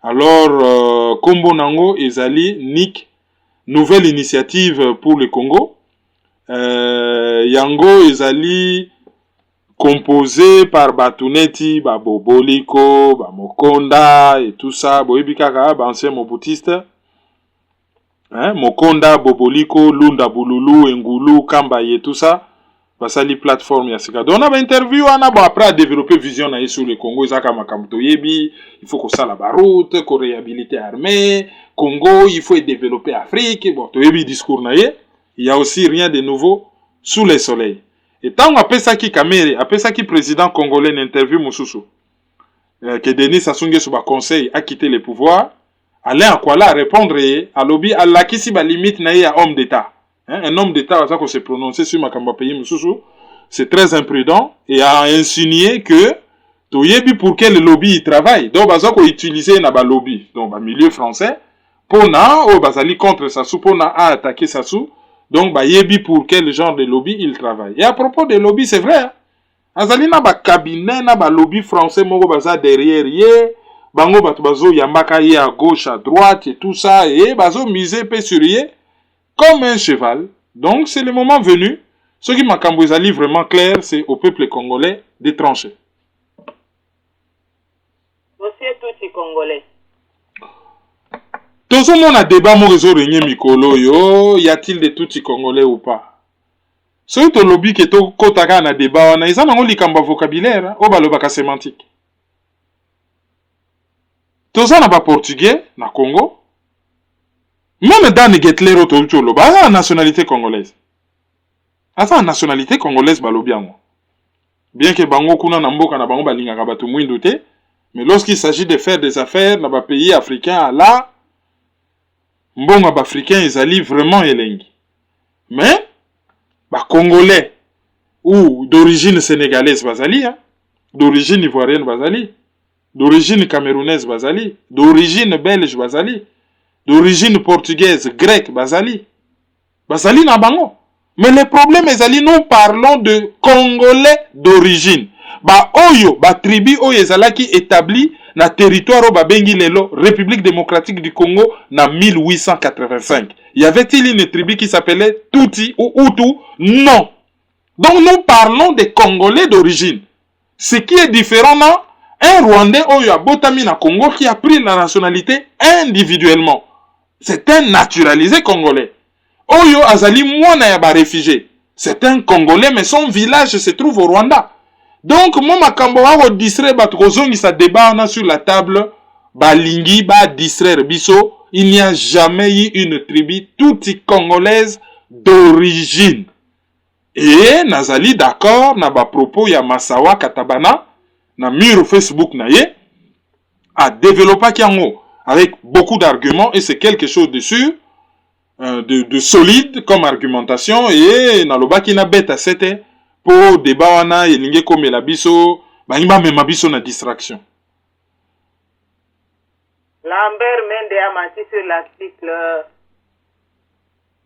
Alors, Kombo Nango ezali Nick, nouvelle initiative pour le Congo. Yango ezali composé par Batuneti, Boboliko, Mokonda et tout ça. Boebikaka, ancien moboutiste. Hein? Mokonda, Boboliko, Lunda Bululu, Ngulu, Kamba et tout ça. Basali plateforme ya sika. Donc on a interview on a après développer vision na sur le Congo ezaka makamto yebi, il faut qu'on ça la baroute, qu'on réhabiliter armée, Congo, il faut développer Afrique. Bon, to yebi discours na ye, il y a aussi rien de nouveau sous le soleil. Et tant on appelle ça qui Kamere, appelle ça qui président congolais n'interview mususu. Que Denis Sassou Nguesso ba conseil a quitté le pouvoir, Alain Akwala répondre à lobby à la qui si ba limite na ya homme d'état. Hein, un homme d'État ça qu'on s'est prononcé sur Makamba pays Moussoussou, c'est très imprudent et a insinué que Toyebi pour quel lobby il travaille. Donc baza ko utiliser na ba lobby donc ba milieu français pour na o bazali contre Sassou pour na a attaquer Sassou. Donc ba yebi pour quel genre de lobby il travaille. Et à propos de lobby, c'est vrai. Hein? Azali na ba cabinet na ba lobby français moko baza derrière ye, bango bato bazo yambaka ye à gauche à droite et tout ça et bazo miser pe sur ye. Comme un cheval. Donc, c'est le moment venu. Ce qui m'a cambouisali vraiment clair, c'est au peuple congolais de trancher. Monsieur Touti Congolais. Tout ce monde a débat, mon réseau régné Mikolo, yo, y a-t-il de Touti Congolais ou pas? Ce qui est au lobby qui est au Kotaka na débat, ils ont un likamba vocabulaire, au balobaka sémantique. Tout ça n'a pas portugais, na Congo. Même dans les Getler autour la nationalité congolaise. Asa nationalité congolaise balobiango. Bien que bango kuna na mboka na bango balinga kabatu mwindu te, mais lorsqu'il s'agit de faire des affaires dans les pays africains là, mbonga ba africain ezali vraiment elengi. Mais ba congolais ou d'origine sénégalaise bazali hein, d'origine ivoirienne bazali, d'origine camerounaise bazali, d'origine belge bazali. D'origine portugaise, grecque, Bazali. Bazali na bango. Mais le problème est nous parlons de Congolais d'origine. Ba oyo, ba tribu oyo ezalaki établi na territoire ba bengi lelo République démocratique du Congo na 1885. Y avait-il une tribu qui s'appelait Tutsi ou Hutu? Non. Donc nous parlons des Congolais d'origine. Ce qui est différent là, un Rwandais oyo a botami na Congo qui a pris la nationalité individuellement. C'est un naturalisé congolais. Oyo azali mwana ya ba réfugié. C'est un Congolais mais son village se trouve au Rwanda. Donc moi makambo wa distraire ba kozongi sa débat sur la table ba lingi ba distraire biso, il n'y a jamais eu une tribu toute congolaise d'origine. Et nazali d'accord na ba propos ya Masawa Katabana na mur Facebook na ye a développé kiango avec beaucoup d'arguments et c'est quelque chose de sûr, de solide comme argumentation et naloba ki na beta c'était pour débat wana elinge comme la biso bangiba mema biso na distraction. Lambert Mende a menti sur l'article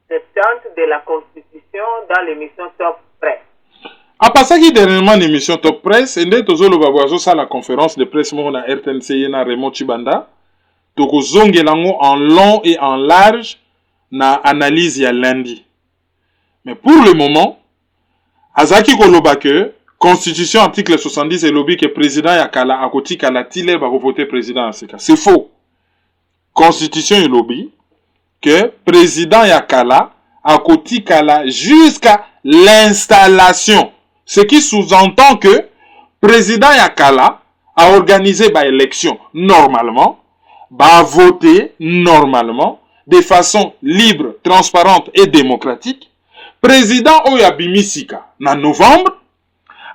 70 de la Constitution dans l'émission Top Press. A passaki dernièrement l'émission Top Press et nde tozolo babwazo sa la conférence de presse mo na RTNC na Raymond Chibanda. Toko zongelango en long et en large na analyse ya lundi. Mais pour le moment, azaki koloba que Constitution article 70 et lobby que président ya kala akoti kala tile ba voter président en ce cas. C'est faux. constitution et lobby que président Yakala a kotikala jusqu'à l'installation. Ce qui sous-entend que président Yakala a organisé ba élection normalement, ba voter normalement, de façon libre, transparente et démocratique. Président Oyabimisika na novembre,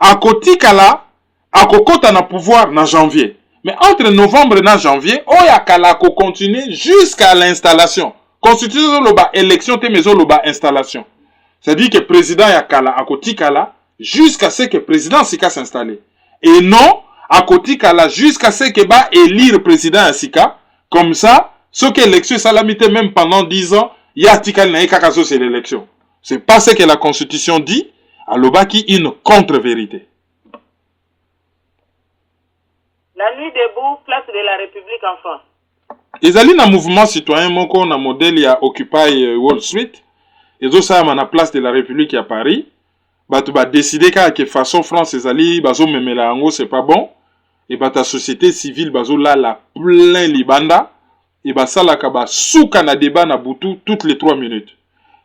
a kotikala a kokota na pouvoir na janvier. Mais entre novembre et janvier, Oyakala ko continue jusqu'à l'installation. Constitution loba élection te mezo loba installation. C'est-à-dire que président Yakala a kotikala jusqu'à ce que président Sika s'installe. Et non a kotikala jusqu'à ce que ba élire président Sika. Comme ça, ce que l'élection salamité même pendant 10 ans, ya tikal na kakazo c'est l'élection. C'est pas ce que la constitution dit, à loba qui une contre-vérité. La nuit debout, place de la République en France. Ils allaient dans le mouvement citoyen, moko na modèle ya Occupy Wall Street. Ils ont ça na place de la République à Paris. Bah tu vas décider que façon France ils allaient bazo memela ango c'est pas bon. Et bah ta société civile bazo là la plein libanda. Et bah ça la kaba souka na débat na butu toutes les 3 minutes.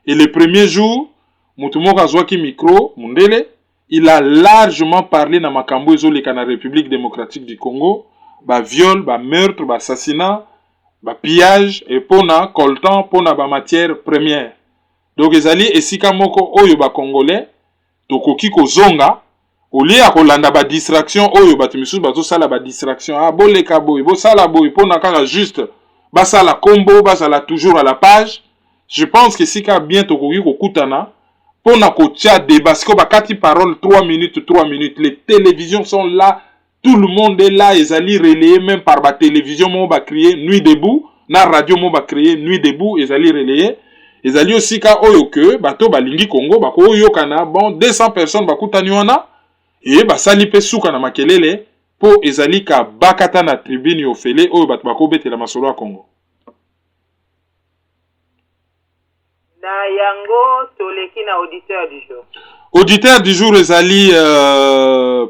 Et le premier jour, mutumoka zwaki micro mundele. Il a largement parlé dans Makambo ezoleka na République démocratique du Congo, ba viol, ba meurtre, ba assassinat, ba pillage et pona coltan pona ba matière première. Donc ezali esika moko oyo ba congolais tokoki kozonga olia kolanda ba distraction oyo batimisu bazo sala ba distraction ah boleka boy bo sala boy pona kala juste ba sala combo ba sala toujours à la page. Je pense que sika bien tokoki kokutana pour na kotia débat, parce que bakati parole 3 minutes, les télévisions sont là, tout le monde est là, ils allaient relayer même par la télévision, mon va crier nuit debout, na radio mon va crier nuit debout, ils allaient relayer, ils allaient aussi ka oyo que bato balingi Congo, bako oyo kana bon 200 personnes bakutani wana et ba sali pe suka na makelele pour ils allaient ka bakata na tribune ofele oyo bato bako betela masolo ya Congo. Na yango toleki na auditeur du jour. Auditeur du jour ezali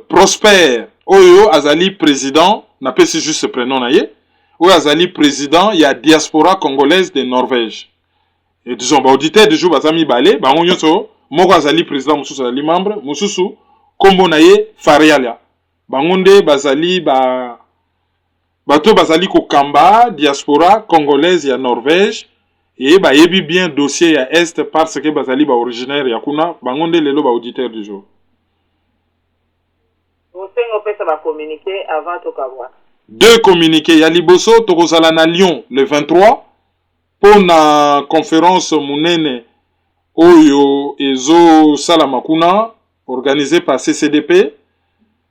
Prosper oyo azali président na pesi juste prénom na ye oyo azali président ya diaspora congolaise de Norvège. Et disons ba auditeur du jour bazami balé bango nyonso moko azali président mususu azali membre mususu kombo na ye Farialia. Bango nde bazali bato bazali kokamba diaspora congolaise ya Norvège. Et bah yebi bien dossier à est parce que bazali ba originaire ya kuna bangonde lelo ba auditeur du jour. Osengo pesa ba communiquer avant to kawa. 2 communiqués ya liboso tokozala na Lyon le 23 pour na conférence munene oyo ezo salama kuna organisée par CCDP.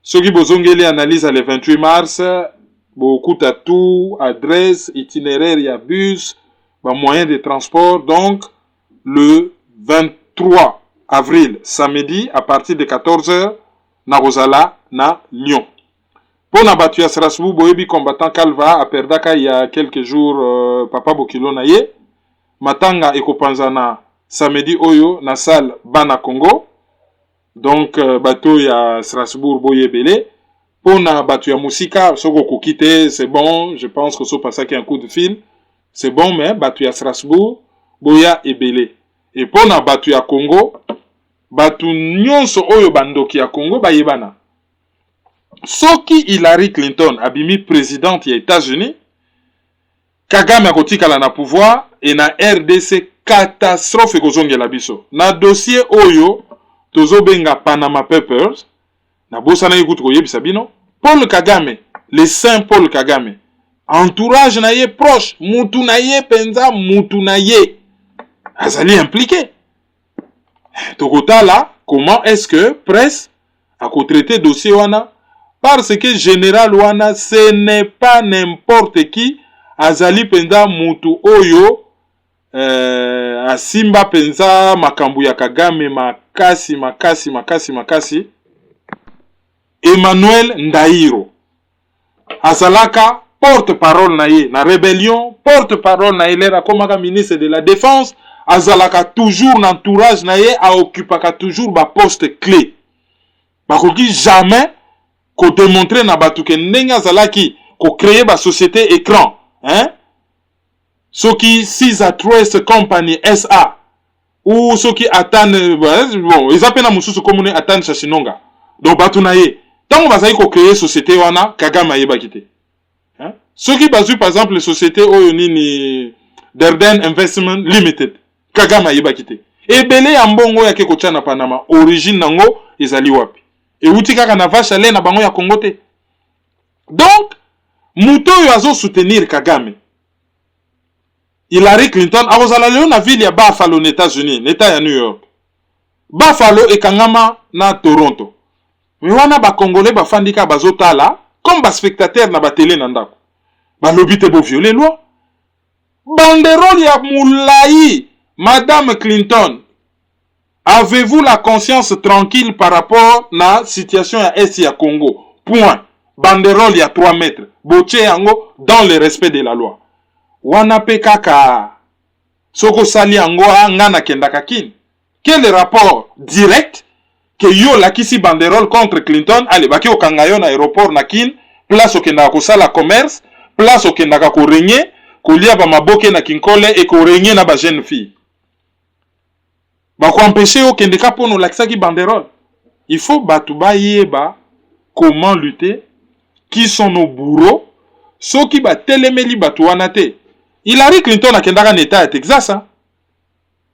Soki bozongeli analyse le 28 mars beaucoup à tout adresse itinéraire ya bus moyen de transport, donc le 23 avril, samedi, à partir de 14h, na Rosala, na Lyon. Pour Nabatu à Strasbourg, Boyebi combattant Kalva, à Perdaka, il y a quelques jours, Papa Bokilo Naye, Matanga et Kopanzana, samedi Oyo, na salle Bana Congo, donc bateau à Strasbourg, Boyebele. Pour Nabatu à Moussika, Soko Kokite, c'est bon, je pense que ça passe un coup de fil. C'est bon, mais batu ya Strasbourg, boya ebele. Et pour na batu ya Congo, batu nyonso oyo bandoki ya Congo bayebana. Soki Hillary Clinton abimi présidente ya États-Unis, Kagame akotikala na pouvoir et na RDC catastrophe kozongela biso. Na dossier oyo tozobenga Panama Papers, na bosana yekutu koyebisa bino, Paul Kagame, le saint Paul Kagame, entourage na ye proche, mutu na ye penza, mutu na ye azali impliqué. Tokota là, comment est-ce que presse a traité dossier wana? Parce que général wana, ce n'est pas n'importe qui. Azali penza mutu oyo asimba penza makambu ya Kagame makasi. Emmanuel Ndairo azalaka porte-parole na ye, na rébellion, porte-parole na ye, lera komaka ministre de la défense, azalaka toujours n'entourage na ye, a occupaka toujours ba poste clé. Bakoki jamais ko démontrer na batuke ndenge azalaki ko créer ba société écran, hein? Soki Caesar Trust Company SA ou soki Atan bon ils appellent mususu commune Atan Shashinonga donc batunaye tant bazali ko créer société wana Kagame ayeba kité hein soki bazu par exemple les sociétés oyo nini Derden Investment Limited Kagame ayeba kité ebele ya mbongo ya keko tchana Panama origine nango ezali wapi et uti kaka na vache à lait na bango ya Congo te donc muto yo azo soutenir Kagame Hillary Clinton akozala leo na ville ya Buffalo aux États-Unis, l'État ya New York. Buffalo ekangama na Toronto. Mais wana ba Congolais ba fandika bazotala comme ba spectateur na ba télé na ndako. Ba lobby te bo violer loi. Banderole ya moulayi, Madame Clinton. Avez-vous la conscience tranquille par rapport na situation ya Est ya Congo? Point. Banderole ya 3 mètres. Boche yango dans le respect de la loi. Wana pe kaka soko sali angoa ngana kendaka kin. Quel rapport direct que yo lakisi banderole contre Clinton ale baki okangayo na aéroport na kin place okendaka kosala commerce place okendaka ko régner kolia ba maboke na kinkole et ko régner na ba jeune fille ba ko empêcher okendeka pono lakisaki banderole. Il faut batuba yeba comment lutter, qui sont nos bourreaux, soki ba telemeli batu wana te. Hillary Clinton a kendaka na état ya Texas hein?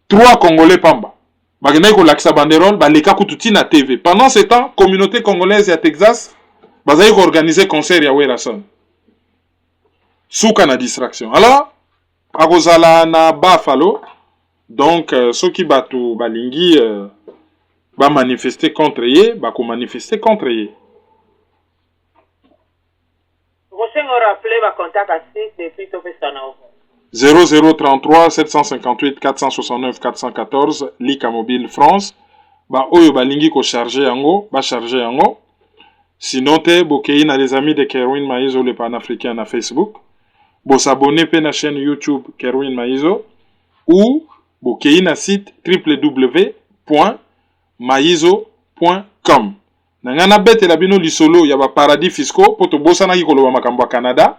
3 Congolais pamba. Bagenda ko lakisa banderole ba leka kututi na TV. Pendant ce temps, communauté congolaise ya Texas bazali ko organiser concert ya Werason. Souka na distraction. Alors, akozala na Buffalo. Donc soki batu balingi ba manifester contre ye, ba ko manifester contre ye. Vous me rappelez ma contact à 6 depuis Topesana. 0033 758 469 414 Lika Mobile France ba oyo balingi ko charger yango ba charger yango sinon te bokei na les amis de Kerwin Maizo le panafricain na Facebook bo s'abonner pe na chaîne YouTube Kerwin Maizo ou bokei na site www.maizo.com nangana bete la bino lisolo ya ba paradis fiscaux poto bosana ki koloba makambo ya Canada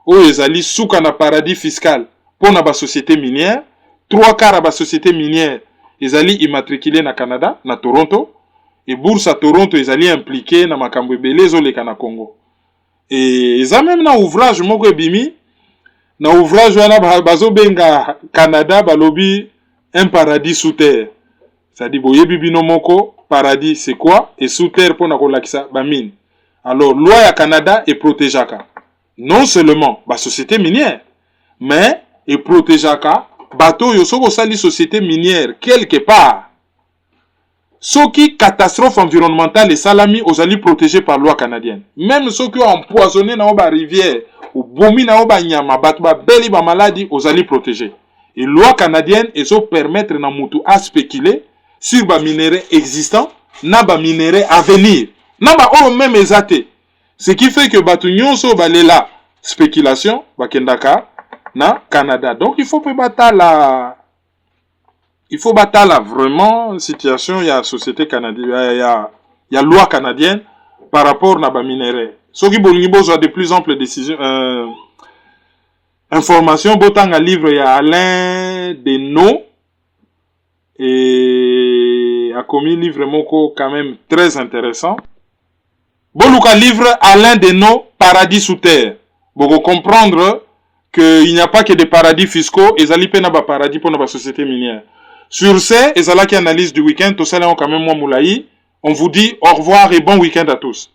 oyo ezali suka na paradis fiscal pour na ba société minière 3/4 ba société minière ezali immatriculé na Canada na Toronto et bourse à Toronto ezali impliqué na makambo ebele ezoleka na Congo et eza même na ouvrage moko ebimi na ouvrage wana bazo benga Canada balobi un paradis sous terre ça dit boyebi bino moko paradis c'est quoi et sous terre pour na kolakisa ba mine alors loi ya Canada est protégeaka non seulement ba société minière mais et protégeaka bateau yo soko sali société minière quelque part soki catastrophe environnementale et salami ozali protégé par loi canadienne même soki empoisonné na ba rivière ou bomi na ba nyama bato ba beli ba maladie ozali protégé et loi canadienne ezo permettre na mutu à spéculer sur ba minéraux existants na ba minéraux à venir na ba o même ezate ce qui fait que bato nyonso balela spéculation bakendaka na Canada. Donc il faut battre la vraiment situation il y a société canadienne il y a loi canadienne par rapport na ba minéraux. Soki bolingi besoin de plus ample décision information botanga livre il y a Alain Deneau et a commis livre moko quand même très intéressant. Boluka livre Alain Deneau Paradis sous terre. Pour comprendre qu'il n'y a pas que des paradis fiscaux, et zali pena ba paradis pour nos sociétés minières. Sur ce, et zala qui analyse du week-end, tout ça là, quand même moi moulaï, on vous dit au revoir et bon week-end à tous.